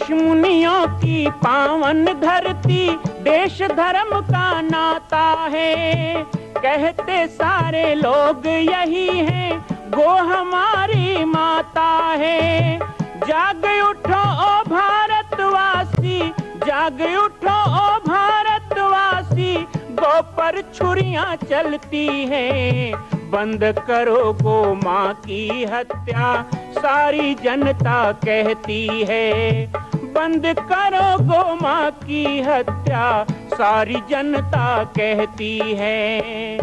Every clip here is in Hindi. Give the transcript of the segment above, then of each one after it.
ऋषि मुनियों की पावन धरती, देश धर्म का नाता है। कहते सारे लोग यही हैं, गो हमारी माता है। जाग उठो ओ भारतवासी, जाग उठो ओ भारतवासी, गो पर छुरियां चलती हैं। बंद करो गो माँ की हत्या, सारी जनता कहती है। बंद करो गो माँ की हत्या, सारी जनता कहती है।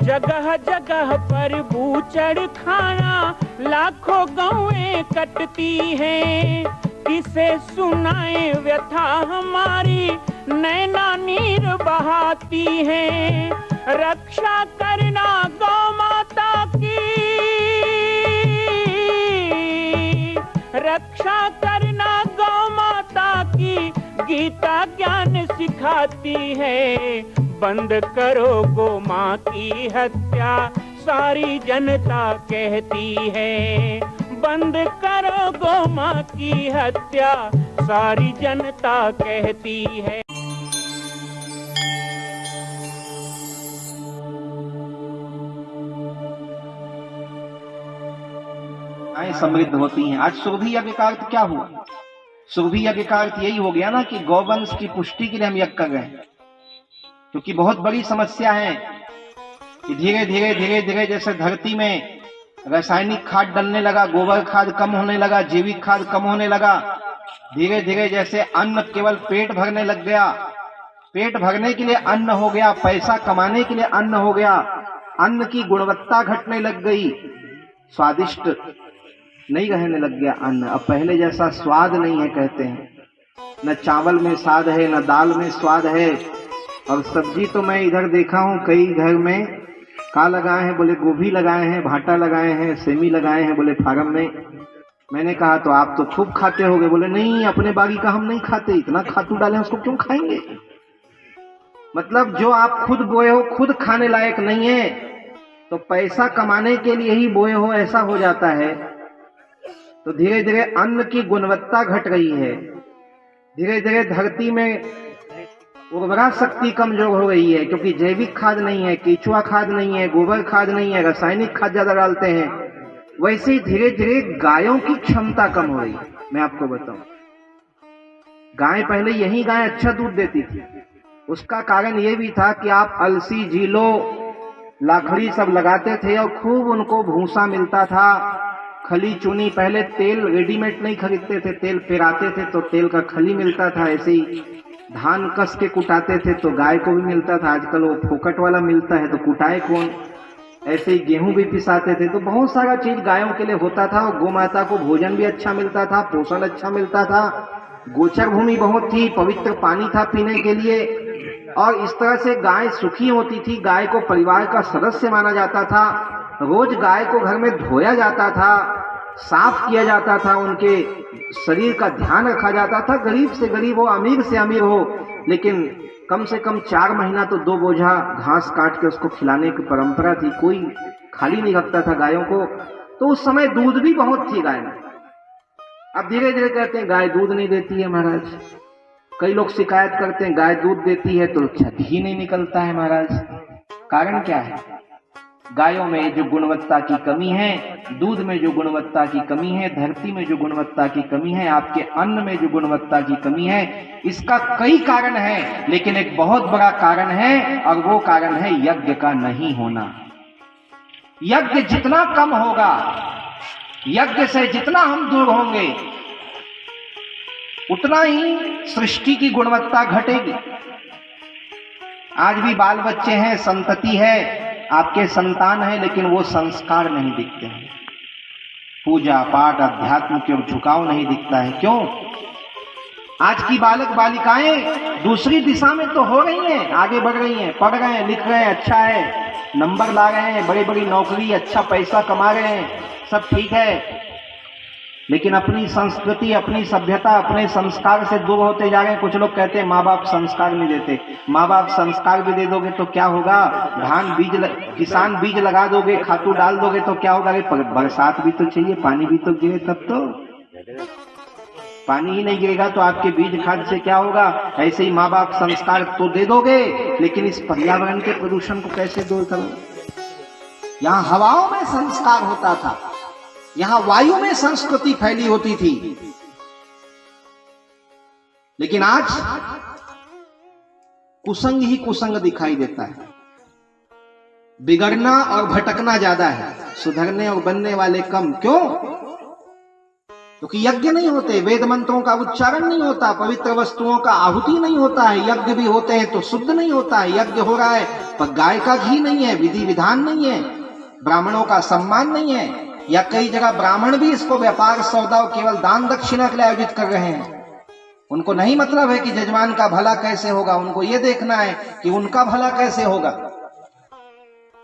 जगह जगह पर बूचड़ खाना, लाखों गौएं कटती हैं। किसे सुनाए व्यथा हमारी, नैना नीर बहाती हैं। रक्षा करना गौ माता की, रक्षा करना गौ माता की, गीता ज्ञान सिखाती है। बंद करो गो माँ की हत्या, सारी जनता कहती है। बंद करो गो माँ की हत्या, सारी जनता कहती है। गायें समृद्ध होती हैं। आज सुरभि यज्ञ का अर्थ क्या हुआ? सुरभि यज्ञ का अर्थ यही हो गया ना कि गौवंश की पुष्टि के लिए हम यज्ञ कर रहे हैं। क्योंकि बहुत बड़ी समस्या है कि धीरे धीरे धीरे धीरे जैसे धरती में रासायनिक खाद डलने लगा, गोबर खाद कम होने लगा, जैविक खाद कम होने लगा, धीरे धीरे जैसे अन्न केवल पेट भरने लग गया, पेट भरने के लिए अन्न हो गया, पैसा कमाने के लिए अन्न हो गया, अन्न की गुणवत्ता घटने लग गई, स्वादिष्ट नहीं रहने लग गया अन्न। अब पहले जैसा स्वाद नहीं है, कहते हैं न चावल में स्वाद है, न दाल में स्वाद है। और सब्जी तो मैं इधर देखा हूँ कई घर में का लगाए हैं, बोले गोभी लगाए हैं, भाटा लगाए हैं, सेमी लगाए हैं, बोले फार्म में। मैंने कहा तो आप तो खूब खाते होगे। बोले नहीं, अपने बागी का हम नहीं खाते, इतना खातू डाले उसको क्यों खाएंगे। मतलब जो आप खुद बोए हो खुद खाने लायक नहीं है, तो पैसा कमाने के लिए ही बोए हो, ऐसा हो जाता है। तो धीरे धीरे अन्न की गुणवत्ता घट रही है, धीरे धीरे धरती में उर्वरा शक्ति कमजोर हो रही है, क्योंकि जैविक खाद नहीं है, केचुआ खाद नहीं है, गोबर खाद नहीं है, रासायनिक खाद ज्यादा डालते हैं। वैसे ही धीरे धीरे गायों की क्षमता कम हो रही है। मैं आपको बताऊं, गाय पहले यही गाय अच्छा दूध देती थी। उसका कारण ये भी था कि आप अलसी, जीलो, लाखड़ी सब लगाते थे और खूब उनको भूसा मिलता था, खली चुनी। पहले तेल रेडीमेड नहीं खरीदते थे, तेल पेराते थे तो तेल का खली मिलता था। ऐसे ही धान कस के कुटाते थे तो गाय को भी मिलता था। आजकल वो फोकट वाला मिलता है तो कुटाए कौन। ऐसे ही गेहूं भी पिसाते थे। तो बहुत सारा चीज गायों के लिए होता था और गौ माता को भोजन भी अच्छा मिलता था, पोषण अच्छा मिलता था, गोचर भूमि बहुत थी, पवित्र पानी था पीने के लिए। और इस तरह से गाय सुखी होती थी, गाय को परिवार का सदस्य माना जाता था। रोज गाय को घर में धोया जाता था, साफ किया जाता था, उनके शरीर का ध्यान रखा जाता था। गरीब से गरीब हो, अमीर से अमीर हो, लेकिन कम से कम 4 महीना तो 2 बोझा घास काट के उसको खिलाने की परंपरा थी। कोई खाली नहीं रखता था गायों को। तो उस समय दूध भी बहुत थी गाय में। अब धीरे धीरे कहते हैं गाय दूध नहीं देती है महाराज। कई लोग शिकायत करते हैं गाय दूध देती है तो घी नहीं निकलता है महाराज। कारण क्या है? गायों में जो गुणवत्ता की कमी है, दूध में जो गुणवत्ता की कमी है, धरती में जो गुणवत्ता की कमी है, आपके अन्न में जो गुणवत्ता की कमी है, इसका कई कारण है, लेकिन एक बहुत बड़ा कारण है और वो कारण है यज्ञ का नहीं होना। यज्ञ जितना कम होगा, यज्ञ से जितना हम दूर होंगे, उतना ही सृष्टि की गुणवत्ता घटेगी। आज भी बाल बच्चे हैं, संतति है, आपके संतान है, लेकिन वो संस्कार नहीं दिखते हैं। पूजा पाठ अध्यात्म की ओर झुकाव नहीं दिखता है। क्यों? आज की बालक बालिकाएं दूसरी दिशा में तो हो रही हैं, आगे बढ़ रही हैं, पढ़ रहे हैं, लिख रहे हैं, अच्छा है, नंबर ला रहे हैं, बड़ी बड़ी नौकरी, अच्छा पैसा कमा रहे हैं, सब ठीक है। लेकिन अपनी संस्कृति, अपनी सभ्यता, अपने संस्कार से दूर होते जा रहे हैं। कुछ लोग कहते हैं माँ बाप संस्कार नहीं देते। माँ बाप संस्कार भी दे दोगे तो क्या होगा? किसान बीज लगा दोगे, खातू डाल दोगे तो क्या होगा? बरसात भी तो चाहिए, पानी भी तो गिरे तब तो। पानी ही नहीं गिरेगा तो आपके बीज खाद से क्या होगा? ऐसे ही माँ बाप संस्कार तो दे दोगे, लेकिन इस पर्यावरण के प्रदूषण को कैसे दूर करोगे? यहाँ हवाओं में संस्कार होता था, यहां वायु में संस्कृति फैली होती थी, लेकिन आज कुसंग ही कुसंग दिखाई देता है। बिगड़ना और भटकना ज्यादा है, सुधरने और बनने वाले कम। क्यों? क्योंकि यज्ञ नहीं होते, वेद मंत्रों का उच्चारण नहीं होता, पवित्र वस्तुओं का आहुति नहीं होता है। यज्ञ भी होते हैं तो शुद्ध नहीं होता है। यज्ञ हो रहा है पर गाय का घी नहीं है, विधि विधान नहीं है, ब्राह्मणों का सम्मान नहीं है, या कई जगह ब्राह्मण भी इसको व्यापार सौदा केवल दान दक्षिणा के लिए आयोजित कर रहे हैं। उनको नहीं मतलब है कि जजमान का भला कैसे होगा, उनको यह देखना है कि उनका भला कैसे होगा।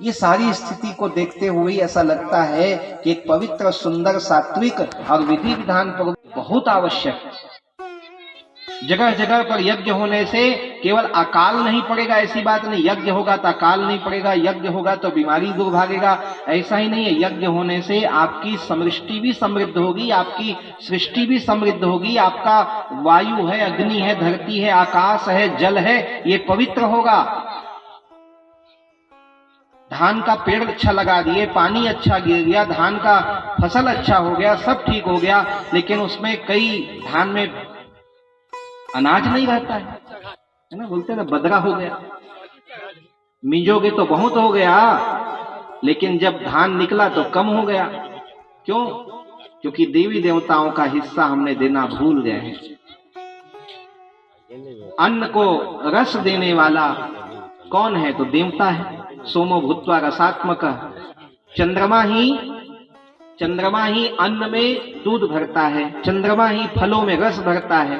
ये सारी स्थिति को देखते हुए ऐसा लगता है कि एक पवित्र, सुंदर, सात्विक और विधि विधान पर बहुत आवश्यक है। जगह जगह पर यज्ञ होने से केवल अकाल नहीं पड़ेगा, ऐसी बात नहीं। यज्ञ होगा तो अकाल नहीं पड़ेगा, यज्ञ होगा तो बीमारी दूर भागेगा, ऐसा ही नहीं है। यज्ञ होने से आपकी समृष्टि भी समृद्ध होगी, आपकी सृष्टि भी समृद्ध होगी। आपका वायु है, अग्नि है, धरती है, आकाश है, जल है, ये पवित्र होगा। धान का पेड़ अच्छा लगा दिए, पानी अच्छा गिर गया, धान का फसल अच्छा हो गया, सब ठीक हो गया, लेकिन उसमें कई धान में अनाज नहीं रहता है ना, बोलते ना बदरा हो गया। मिंजोगे तो बहुत हो गया, लेकिन जब धान निकला तो कम हो गया। क्यों? क्योंकि देवी देवताओं का हिस्सा हमने देना भूल गए हैं। अन्न को रस देने वाला कौन है? तो देवता है। सोमो भूत्वा रसात्मक। चंद्रमा ही अन्न में दूध भरता है, चंद्रमा ही फलों में रस भरता है,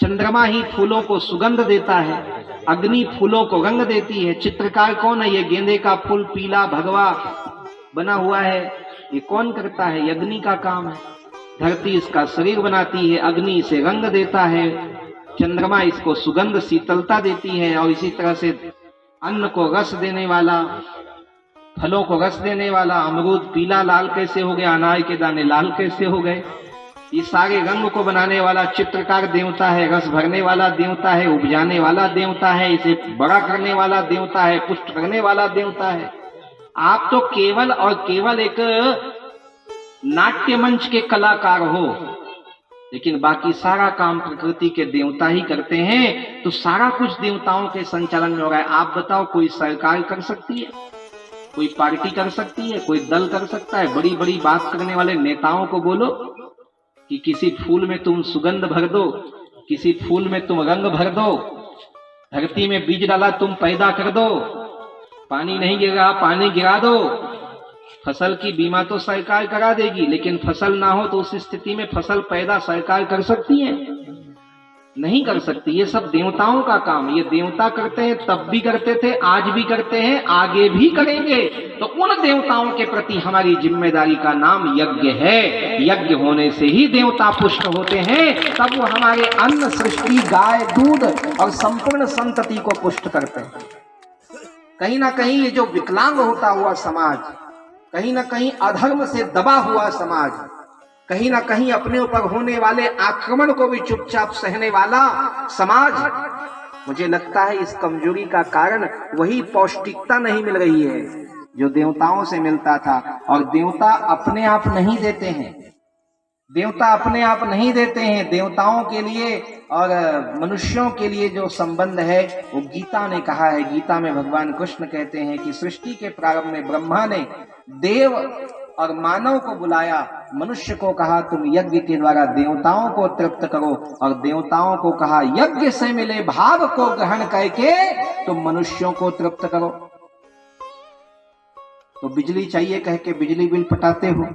चंद्रमा ही फूलों को सुगंध देता है, अग्नि फूलों को रंग देती है। चित्रकार कौन है? ये गेंदे का फूल पीला भगवा बना हुआ है, ये कौन करता है? अग्नि का काम है। धरती इसका शरीर बनाती है, अग्नि इसे रंग देता है, चंद्रमा इसको सुगंध शीतलता देती है। और इसी तरह से अन्न को रस देने वाला, फलों को रस देने वाला, अमरूद पीला लाल कैसे हो गया, अनार के दाने लाल कैसे हो गए, ये सारे रंग को बनाने वाला चित्रकार देवता है, रस भरने वाला देवता है, उपजाने वाला देवता है, इसे बड़ा करने वाला देवता है, पुष्ट करने वाला देवता है। आप तो केवल और केवल एक नाट्य मंच के कलाकार हो, लेकिन बाकी सारा काम प्रकृति के देवता ही करते हैं। तो सारा कुछ देवताओं के संचालन में हो रहा है। आप बताओ, कोई सरकार कर सकती है? कोई पार्टी कर सकती है? कोई दल कर सकता है? बड़ी बड़ी बात करने वाले नेताओं को बोलो कि किसी फूल में तुम सुगंध भर दो, किसी फूल में तुम रंग भर दो, धरती में बीज डाला तुम पैदा कर दो, पानी नहीं गिरा पानी गिरा दो। फसल की बीमा तो सरकार करा देगी, लेकिन फसल ना हो तो उस स्थिति में फसल पैदा सरकार कर सकती है? नहीं कर सकती। ये सब देवताओं का काम, ये देवता करते हैं, तब भी करते थे, आज भी करते हैं, आगे भी करेंगे। तो उन देवताओं के प्रति हमारी जिम्मेदारी का नाम यज्ञ है। यज्ञ होने से ही देवता पुष्ट होते हैं, तब वो हमारे अन्न, सृष्टि, गाय, दूध और संपूर्ण संतति को पुष्ट करते हैं। कहीं ना कहीं ये जो विकलांग होता हुआ समाज, कहीं ना कहीं अधर्म से दबा हुआ समाज, कहीं ना कहीं अपने ऊपर होने वाले आक्रमण को भी चुपचाप सहने वाला समाज, मुझे लगता है इस कमजोरी का कारण वही पौष्टिकता नहीं मिल रही है जो देवताओं से मिलता था। और देवता अपने आप नहीं देते हैं, देवता अपने आप नहीं देते हैं। देवताओं के लिए और मनुष्यों के लिए जो संबंध है वो गीता ने कहा है। गीता में भगवान कृष्ण कहते हैं कि सृष्टि के प्रारंभ में ब्रह्मा ने देव और मानव को बुलाया, मनुष्य को कहा तुम यज्ञ के द्वारा देवताओं को तृप्त करो, और देवताओं को कहा यज्ञ से मिले भाग को ग्रहण करके तुम मनुष्यों को तृप्त करो। तो बिजली चाहिए कह के बिजली बिल पटाते हो,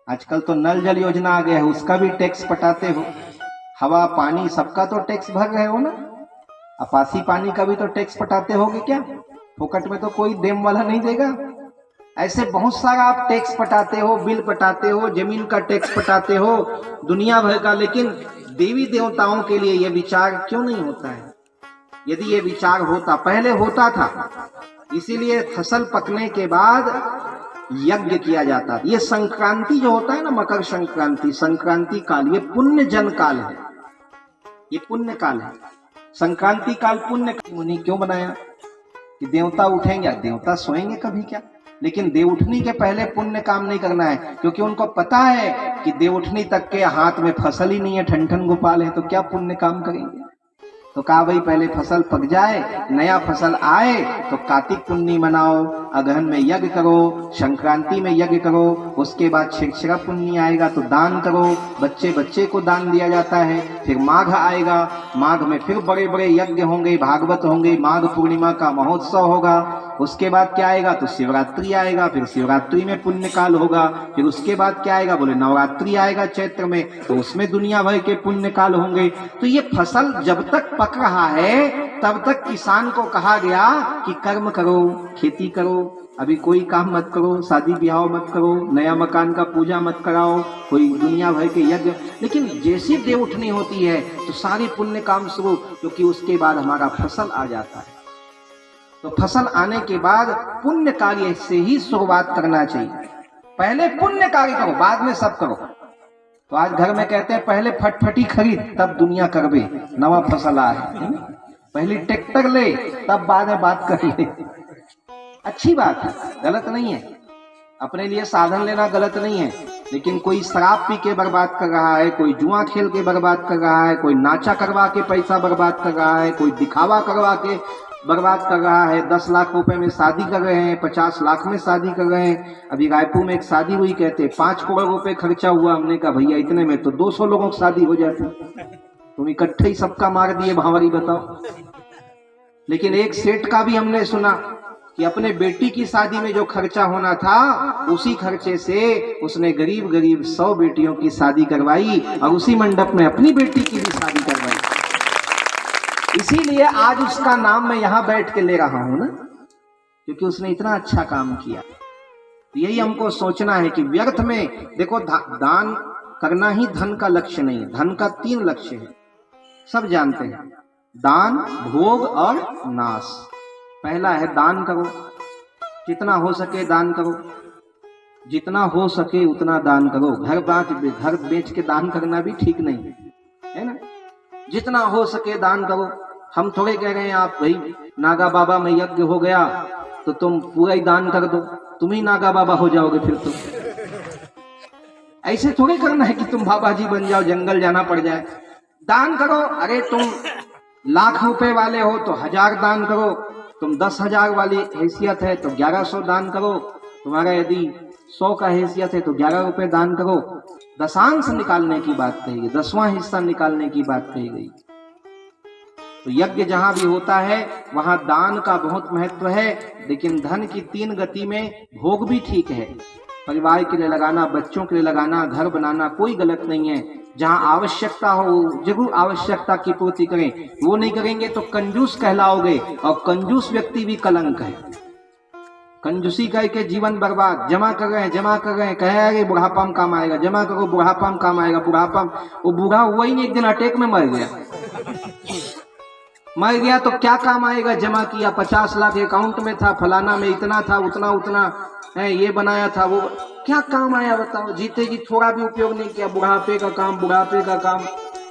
आजकल तो नल जल योजना आ गया है, उसका भी टैक्स पटाते हो। हवा पानी सबका तो टैक्स भर रहे हो ना, आपासी पानी का भी तो टैक्स पटाते होगे क्या? फोकट में तो कोई डैम वाला नहीं देगा। ऐसे बहुत सारा आप टैक्स पटाते हो, बिल पटाते हो, जमीन का टैक्स पटाते हो, दुनिया भर का, लेकिन देवी देवताओं के लिए यह विचार क्यों नहीं होता है? यदि ये विचार होता, पहले होता था, इसीलिए फसल पकने के बाद यज्ञ किया जाता। ये संक्रांति जो होता है ना, मकर संक्रांति, संक्रांति काल, ये पुण्य जन काल है, ये पुण्य काल है। संक्रांति काल पुण्य मुनि क्यों बनाया? कि देवता उठेंगे, देवता सोएंगे कभी क्या? लेकिन देवउठनी के पहले पुण्य काम नहीं करना है, क्योंकि उनको पता है कि देवउठनी तक के हाथ में फसल ही नहीं है, ठन गोपाल है, तो क्या पुण्य काम करेंगे? तो कहा भाई पहले फसल पक जाए, नया फसल आए तो कार्तिक पुण्य मनाओ, अगहन में यज्ञ करो, संक्रांति में यज्ञ करो, उसके बाद शिक्षरा पुण्य आएगा तो दान करो, बच्चे बच्चे को दान दिया जाता है। फिर माघ आएगा, माघ में फिर बड़े बड़े यज्ञ होंगे, भागवत होंगे, माघ पूर्णिमा का महोत्सव होगा। उसके बाद क्या आएगा? तो शिवरात्रि आएगा, फिर शिवरात्रि में पुण्य काल होगा। फिर उसके बाद क्या आएगा? बोले नवरात्रि आएगा चैत्र में, तो उसमें दुनिया भर के पुण्य काल होंगे। तो ये फसल जब तक पक रहा है तब तक किसान को कहा गया कि कर्म करो, खेती करो, अभी कोई काम मत करो, शादी ब्याह मत करो, नया मकान का पूजा मत कराओ, कोई दुनिया भर के यज्ञ। लेकिन जैसी देवउठनी होती है तो सारे पुण्य काम शुरू, क्योंकि उसके बाद हमारा फसल आ जाता है। तो फसल आने के बाद पुण्य कार्य से ही शुरुआत करना चाहिए। पहले पुण्य कार्य करो, बाद में सब करो। तो आज घर में कहते हैं पहले फटफटी खरीद तब दुनिया करबे, नवा फसल आए, पहले ट्रैक्टर ले तब बाद में बात कर ले। अच्छी बात है, गलत नहीं है, अपने लिए साधन लेना गलत नहीं है। लेकिन कोई शराब पी के बर्बाद कर रहा है, कोई जुआ खेल के बर्बाद कर रहा है, कोई नाचा करवा के पैसा बर्बाद कर रहा है, कोई दिखावा करवा के बर्बाद कर रहा है। 10 लाख रुपए में शादी कर रहे हैं, 50 लाख में शादी कर रहे हैं। अभी रायपुर में एक शादी हुई, कहते 5 करोड़ रुपए खर्चा हुआ। हमने कहा भैया इतने में तो 200 लोगों की शादी हो जाती, तुम इकट्ठे ही सबका मार दिए भावरी, बताओ। लेकिन एक सेठ का भी हमने सुना कि अपने बेटी की शादी में जो खर्चा होना था, उसी खर्चे से उसने गरीब गरीब 100 बेटियों की शादी करवाई और उसी मंडप में अपनी बेटी की भी शादी करवाई। इसीलिए आज उसका नाम मैं यहां बैठ के ले रहा हूं ना, क्योंकि उसने इतना अच्छा काम किया। यही हमको सोचना है कि व्यर्थ में देखो, दान करना ही धन का लक्ष्य नहीं है। धन का 3 लक्ष्य है, सब जानते हैं, दान, भोग और नाश। पहला है दान करो, जितना हो सके दान करो, जितना हो सके उतना दान करो। घर बेच के दान करना भी ठीक नहीं है ना, जितना हो सके दान करो। हम थोड़े कह रहे हैं आप भाई नागा बाबा में यज्ञ हो गया तो तुम पूरा ही दान कर दो, तुम ही नागा बाबा हो जाओगे फिर तो। ऐसे थोड़े करना है कि तुम बाबा जी बन जाओ, जंगल जाना पड़ जाए। दान करो, अरे तुम लाख रुपए वाले हो तो 1000 दान करो, तुम 10,000 वाली हैसियत है तो 1100 दान करो, तुम्हारा यदि 100 का हैसियत है तो 11 रुपए दान करो। दशांश निकालने की बात कही गई, 10वां हिस्सा निकालने की बात कही गई। तो यज्ञ जहां भी होता है वहां दान का बहुत महत्व है। लेकिन धन की 3 गति में भोग भी ठीक है, परिवार के लिए लगाना, बच्चों के लिए लगाना, घर बनाना, कोई गलत नहीं है। जहां आवश्यकता हो जरूर आवश्यकता की पूर्ति करें, वो नहीं करेंगे तो कंजूस कहलाओगे, और कंजूस व्यक्ति भी कलंक है। कंजूसी करके जीवन बर्बाद, जमा कर रहे हैं, कहे अरे बुढ़ापा में काम आएगा, जमा करो बुढ़ापा में काम आएगा। बुढ़ापा वो बूढ़ा हुआ ही नहीं, एक दिन अटैक में मर गया तो क्या काम आएगा? जमा किया, 50 लाख अकाउंट में था, फलाना में इतना था, उतना है, ये बनाया था, वो क्या काम आया बताओ? जीते जी थोड़ा भी उपयोग नहीं किया। बुढ़ापे का काम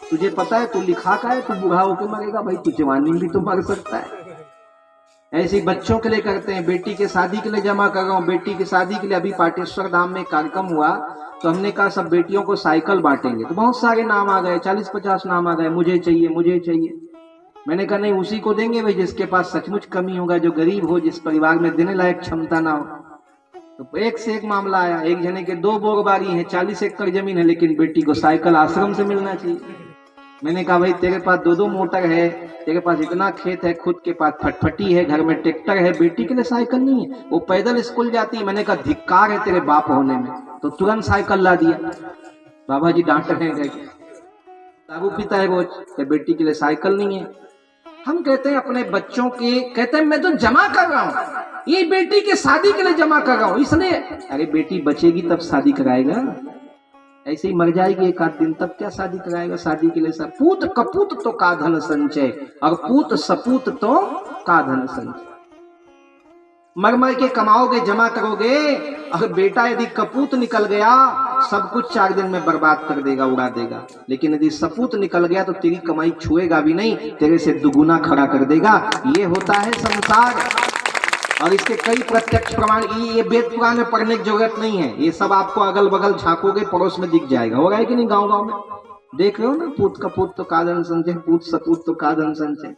तुझे पता है, तू लिखा का है, तू बूढ़ा होकर मरेगा भाई, तू जवानी भी तो मर सकता है। ऐसे बच्चों के लिए करते हैं, बेटी के शादी के लिए जमा कर रहा हूँ, बेटी की शादी के लिए अभी पाटेश्वर धाम में कार्यक्रम हुआ तो हमने कहा सब बेटियों को साइकिल बांटेंगे। तो बहुत सारे नाम आ गए, 40-50 नाम आ गए, मुझे चाहिए। मैंने कहा नहीं, उसी को देंगे भाई जिसके पास सचमुच कमी होगा, जो गरीब हो, जिस परिवार में देने लायक क्षमता ना हो। तो एक से एक मामला आया, एक जने के 2 बोरबारी है, 40 एकड़ जमीन है, लेकिन बेटी को साइकिल आश्रम से मिलना चाहिए। मैंने कहा भाई तेरे पास 2 मोटर है, तेरे पास इतना खेत है, खुद के पास फटफटी है, घर में ट्रैक्टर है, बेटी के लिए साइकिल नहीं है, वो पैदल स्कूल जाती है। मैंने कहा धिक्कार है तेरे बाप होने में, तो तुरंत साइकिल ला दिया। बाबा जी डांट रहे हैं, दारू पीता है रोज, तो बेटी के लिए साइकिल नहीं है। हम कहते हैं अपने बच्चों के, कहते हैं मैं तो जमा कर रहा हूं, ये बेटी के शादी के लिए जमा कर रहा हूं इसलिए। अरे बेटी बचेगी तब शादी कराएगा, ऐसे ही मर जाएगी एक आध दिन तब क्या शादी कराएगा? शादी के लिए सब पूत कपूत तो का धन संचय और पूत सपूत तो का धन संचय। मर मर के कमाओगे, जमा करोगे, अगर बेटा यदि कपूत निकल गया सब कुछ 4 दिन में बर्बाद कर देगा, उड़ा देगा। लेकिन यदि सपूत निकल गया तो तेरी कमाई छुएगा भी नहीं, तेरे से दुगुना खड़ा कर देगा। ये होता है संसार। और इसके कई प्रत्यक्ष प्रमाण, ये वेद पुराण में पढ़ने की जरूरत नहीं है, ये सब आपको अगल बगल झांकोगे पड़ोस में दिख जाएगा। हो रहा है कि नहीं? गांव गांव में देख रहे हो ना, पूत कपूत तो का धन संचय, पूत सपूत तो का धन संचय।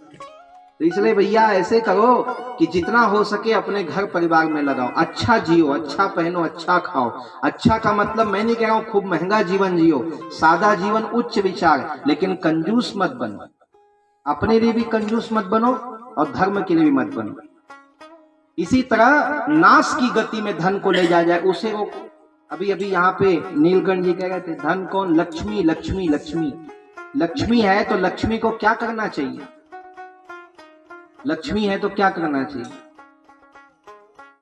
तो इसलिए भैया ऐसे करो कि जितना हो सके अपने घर परिवार में लगाओ, अच्छा जियो, अच्छा पहनो, अच्छा खाओ। अच्छा का मतलब मैं नहीं कह रहा हूं खूब महंगा जीवन जियो, सादा जीवन, उच्च विचार, लेकिन कंजूस मत बनो। अपने लिए भी कंजूस मत बनो और धर्म के लिए भी मत बनो। इसी तरह नाश की गति में धन को ले जाए उसे रोको। अभी अभी यहाँ पे नीलकंठ जी कह रहे थे धन कौन? लक्ष्मी लक्ष्मी लक्ष्मी। लक्ष्मी है तो लक्ष्मी को क्या करना चाहिए? लक्ष्मी है तो क्या करना चाहिए?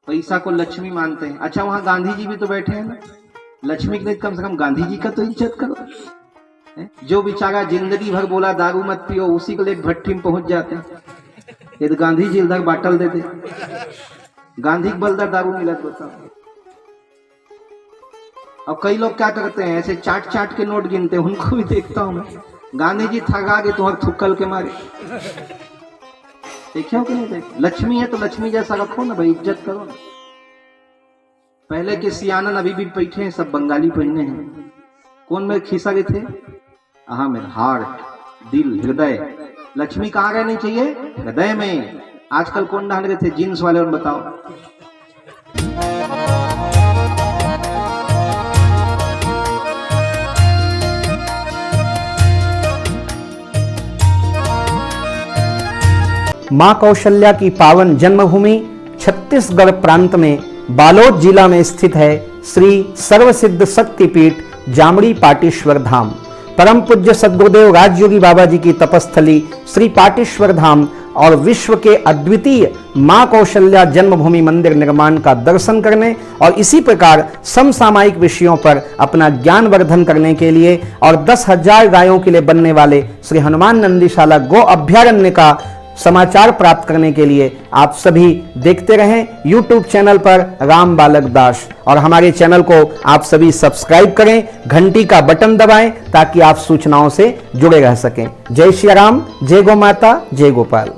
पैसा को लक्ष्मी मानते हैं। अच्छा वहां गांधी जी भी तो बैठे हैं ना, लक्ष्मी के लिए कम से कम गांधी जी का तो इज्जत करो। जो बेचारा जिंदगी भर बोला दारू मत पियो, उसी को ले भट्टी में पहुंच जाते हैं। ये तो गांधी जी इधर बाटल देते, गांधी के बलदार दारू मिलत होता। और कई लोग क्या करते हैं, ऐसे चाट चाट के नोट गिनते हैं, उनको भी देखता हूं मैं। गांधी जी थका के तुम्हारे थुक्कल के मारे देखो कि नहीं? देख, लक्ष्मी है तो लक्ष्मी जैसा रखो ना भाई, इज्जत करो ना। पहले के सियानन अभी भी बैठे हैं, सब बंगाली पहने हैं। कौन में खिसा गए थे? हाँ मेरा हार्ट, दिल, हृदय। लक्ष्मी कहाँ रहनी चाहिए? हृदय में। आजकल कौन डाल रहे थे? जीन्स वाले। और बताओ मां कौशल्या की पावन जन्मभूमि छत्तीसगढ़ प्रांत में बालोद जिला में स्थित है श्री सर्वसिद्ध शक्तिपीठ जामड़ी पाटेश्वर धाम। परम पूज्य सद्गुरुदेव राजयोगी बाबा जी की तपस्थली श्री पाटेश्वर धाम और विश्व के अद्वितीय मां कौशल्या जन्मभूमि मंदिर निर्माण का दर्शन करने और इसी प्रकार समसामयिक विषयों पर अपना ज्ञान वर्धन करने के लिए और 10,000 गायों के लिए बनने वाले श्री हनुमान नंदीशाला गो अभ्यारण्य का समाचार प्राप्त करने के लिए आप सभी देखते रहें YouTube चैनल पर राम बालक दास, और हमारे चैनल को आप सभी सब्सक्राइब करें, घंटी का बटन दबाएं ताकि आप सूचनाओं से जुड़े रह सकें। जय श्री राम, जय गौ माता, जय गोपाल।